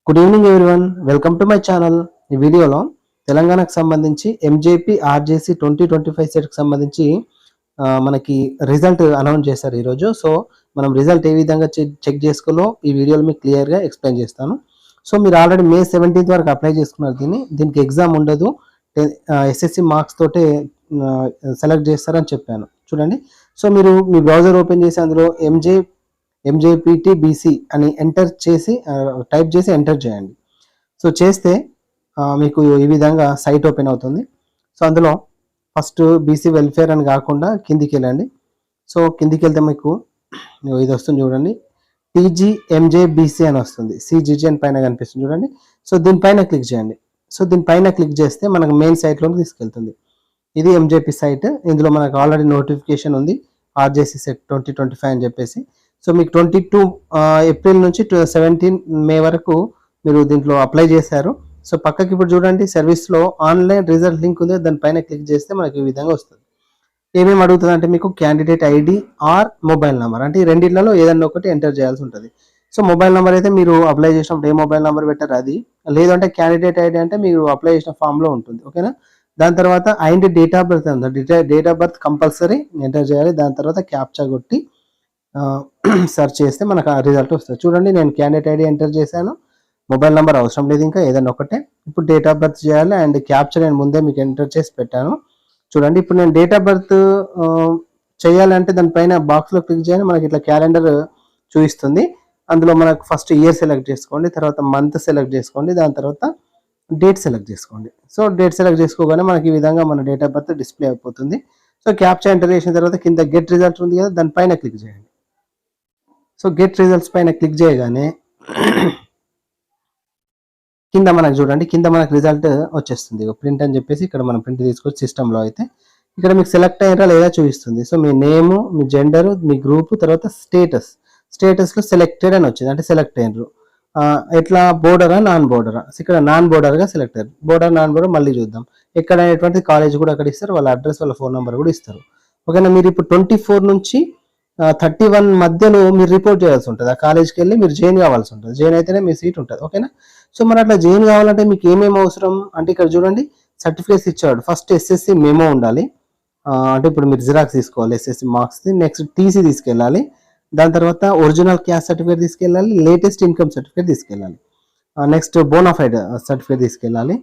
Good evening everyone, welcome to my channel. ఈ వీడియోలో తెలంగాణకు సంబంధించి ఎంజేపీ ఆర్జేసీ 2025 సెట్కి సంబంధించి మనకి రిజల్ట్ అనౌన్స్ చేశారు ఈరోజు. సో మనం రిజల్ట్ ఏ విధంగా చెక్ చేసుకోవాలో ఈ వీడియోలో మీకు క్లియర్గా ఎక్స్ప్లెయిన్ చేస్తాను. సో మీరు ఆల్రెడీ May 17th వరకు అప్లై చేసుకున్నారు. దీనికి ఎగ్జామ్ ఉండదు, ఎస్ఎస్సి మార్క్స్ తోటే సెలెక్ట్ చేస్తారని చెప్పాను. చూడండి, సో మీరు మీ బ్రౌజర్ ఓపెన్ చేసి అందులో ఎంజేపీటీబీసీ అని టైప్ చేసి ఎంటర్ చేయండి. సో చేస్తే మీకు ఈ విధంగా సైట్ ఓపెన్ అవుతుంది. సో అందులో ఫస్ట్ బీసీ వెల్ఫేర్ అని కాకుండా కిందికి వెళ్ళండి. సో కిందికి వెళ్తే మీకు ఇది వస్తుంది చూడండి, టీజీఎంజేబీసీ అని వస్తుంది. సిజీజీ అని పైన కనిపిస్తుంది చూడండి. సో దీనిపైన క్లిక్ చేయండి. సో దీనిపైన క్లిక్ చేస్తే మనకు మెయిన్ సైట్లోకి తీసుకెళ్తుంది. ఇది ఎంజేపీ సైట్. ఇందులో మనకు ఆల్రెడీ నోటిఫికేషన్ ఉంది, ఆర్జేసీ సెట్ 2025 అని చెప్పేసి. సో మీకు 22 ఏప్రిల్ నుంచి 17 మే వరకు మీరు దీంట్లో అప్లై చేశారు. సో పక్కకి ఇప్పుడు చూడండి, సర్వీస్లో ఆన్లైన్ రిజల్ట్ లింక్ ఉంది, దానిపైన క్లిక్ చేస్తే మనకి ఈ విధంగా వస్తుంది. ఏమేమి అడుగుతుంది అంటే మీకు candidate ID or mobile number, అంటే ఈ రెండిట్లలో ఏదన్నా ఒకటి ఎంటర్ చేయాల్సి ఉంటుంది. సో మొబైల్ నెంబర్ అయితే మీరు అప్లై చేసినప్పుడు ఏ మొబైల్ నెంబర్ పెట్టారు అది, లేదంటే క్యాండిడేట్ ఐడి అంటే మీరు అప్లై చేసిన ఫామ్లో ఉంటుంది. ఓకేనా. దాని తర్వాత అండ్ డేట్ ఆఫ్ బర్త్ ఉంది, date of birth compulsory enter చేయాలి. దాని తర్వాత క్యాప్చా కొట్టి సెర్చ్ చేస్తే మనకు ఆ రిజల్ట్ వస్తుంది. చూడండి, నేను క్యాండిడేట్ ఐడి ఎంటర్ చేశాను, మొబైల్ నెంబర్ అవసరం లేదు, ఇంకా ఏదైనా ఒకటే. ఇప్పుడు డేట్ ఆఫ్ బర్త్ చేయాలి అండ్ క్యాప్చర్ నేను ముందే మీకు ఎంటర్ చేసి పెట్టాను. చూడండి, ఇప్పుడు నేను డేట్ ఆఫ్ బర్త్ చేయాలంటే దానిపైన బాక్స్లో క్లిక్ చేయాలి. మనకి ఇట్లా క్యాలెండర్ చూపిస్తుంది. అందులో మనకు ఫస్ట్ ఇయర్ సెలెక్ట్ చేసుకోండి, తర్వాత మంత్ సెలెక్ట్ చేసుకోండి, దాని తర్వాత డేట్ సెలెక్ట్ చేసుకోండి. సో డేట్ సెలెక్ట్ చేసుకోగానే మనకి ఈ విధంగా మన డేట్ ఆఫ్ బర్త్ డిస్ప్లే అయిపోతుంది. సో క్యాప్చర్ ఎంటర్ చేసిన తర్వాత కింద గెట్ రిజల్ట్ ఉంది కదా, దానిపైన క్లిక్ చేయండి. సో గెట్ రిజల్ట్స్ పైన క్లిక్ చేయగానే కింద మనకు చూడండి, కింద మనకు రిజల్ట్ వచ్చేస్తుంది. ప్రింట్ అని చెప్పేసి ఇక్కడ మనం ప్రింట్ తీసుకొచ్చి సిస్టంలో అయితే ఇక్కడ మీకు సెలెక్ట్ అయ్యారా లేదా చూపిస్తుంది. సో మీ నేము, మీ జెండరు, మీ గ్రూప్, తర్వాత స్టేటస్లో సెలెక్టెడ్ అని వచ్చింది, అంటే సెలెక్ట్ అయ్యారు. ఎట్లా బోర్డరా నాన్ బోర్డరా, ఇక్కడ నాన్ బోర్డర్గా సెలెక్ట్ అయ్యారు. బోర్డర్ నాన్ బోర్డర్ మళ్ళీ చూద్దాం. ఎక్కడ అనేటువంటి కాలేజ్ కూడా అక్కడ ఇస్తారు, వాళ్ళ అడ్రస్, వాళ్ళ ఫోన్ నెంబర్ కూడా ఇస్తారు. ఓకేనా. మీరు ఇప్పుడు 24 నుంచి 31 మధ్యలో మీరు రిపోర్ట్ చేయాల్సి ఉంటుంది. ఆ కాలేజ్కి వెళ్ళి మీరు జాయిన్ కావాల్సి ఉంటుంది. జాయిన్ అయితేనే మీ సీట్ ఉంటుంది. ఓకేనా. సో మరి అట్లా జాయిన్ కావాలంటే మీకు ఏమేమి అవసరం అంటే ఇక్కడ చూడండి, సర్టిఫికేట్స్ ఇచ్చాడు. ఫస్ట్ ఎస్ఎస్సి మెమో ఉండాలి, అంటే ఇప్పుడు మీరు జిరాక్స్ తీసుకోవాలి ఎస్ఎస్సి మార్క్స్ది. నెక్స్ట్ టీసీ తీసుకెళ్ళాలి, దాని తర్వాత ఒరిజినల్ క్యాస్ట్ సర్టిఫికేట్ తీసుకెళ్ళాలి, లేటెస్ట్ ఇన్కమ్ సర్టిఫికేట్ తీసుకెళ్ళాలి, నెక్స్ట్ బోనాఫైడ్ సర్టిఫికేట్ తీసుకెళ్ళాలి.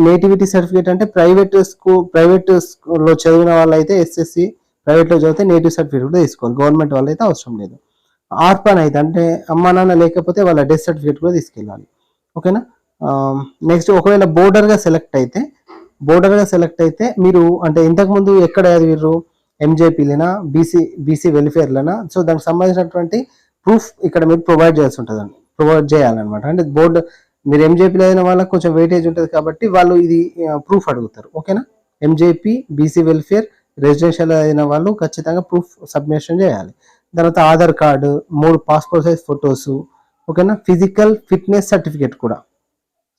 నేటివిటీ సర్టిఫికేట్ అంటే ప్రైవేట్ స్కూల్లో చదివిన వాళ్ళైతే ఎస్ఎస్సి, ప్రైవేట్లో చదివితే నేటివ్ సర్టిఫికేట్ కూడా తీసుకోవాలి, గవర్నమెంట్ వాళ్ళు అయితే అవసరం లేదు. ఆర్ఫన్ అయితే అంటే అమ్మా నాన్న లేకపోతే వాళ్ళ డెత్ సర్టిఫికేట్ కూడా తీసుకెళ్ళాలి. ఓకేనా. నెక్స్ట్ ఒకవేళ బోర్డర్గా సెలెక్ట్ అయితే మీరు అంటే ఇంతకుముందు ఎక్కడ చదివారు, ఎంజేపీలనా, బీసీ వెల్ఫేర్లనా, సో దానికి సంబంధించినటువంటి ప్రూఫ్ ఇక్కడ మీరు ప్రొవైడ్ చేయాలన్నమాట. అంటే బోర్డు మీరు ఎంజేపీలో అయిన వాళ్ళకి కొంచెం వెయిటేజ్ ఉంటుంది కాబట్టి వాళ్ళు ఇది ప్రూఫ్ అడుగుతారు. ఓకేనా. ఎంజేపీ, బీసీ వెల్ఫేర్, రెసిడెన్షియల్ అయిన వాళ్ళు ఖచ్చితంగా ప్రూఫ్ సబ్మిషన్ చేయాలి. తర్వాత Aadhaar card, 3 passport size photos. ఓకేనా. ఫిజికల్ ఫిట్నెస్ సర్టిఫికేట్ కూడా.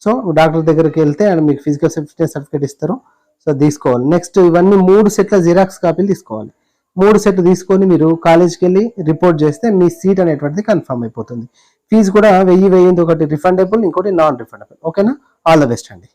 సో డాక్టర్ దగ్గరికి వెళ్తే అండ్ మీకు ఫిజికల్ ఫిట్నెస్ సర్టిఫికేట్ ఇస్తారు. సో తీసుకోవాలి. నెక్స్ట్ ఇవన్నీ 3 సెట్ల జిరాక్స్ కాపీలు తీసుకోవాలి. 3 సెట్లు తీసుకొని మీరు కాలేజ్కి వెళ్ళి రిపోర్ట్ చేస్తే మీ సీట్ అనేటువంటిది కన్ఫర్మ్ అయిపోతుంది. ఫీజు కూడా 1000 ఒకటి రిఫండబుల్, ఇంకోటి నాన్ రిఫండబుల్. ఓకేనా. ఆల్ ద బెస్ట్ అండి.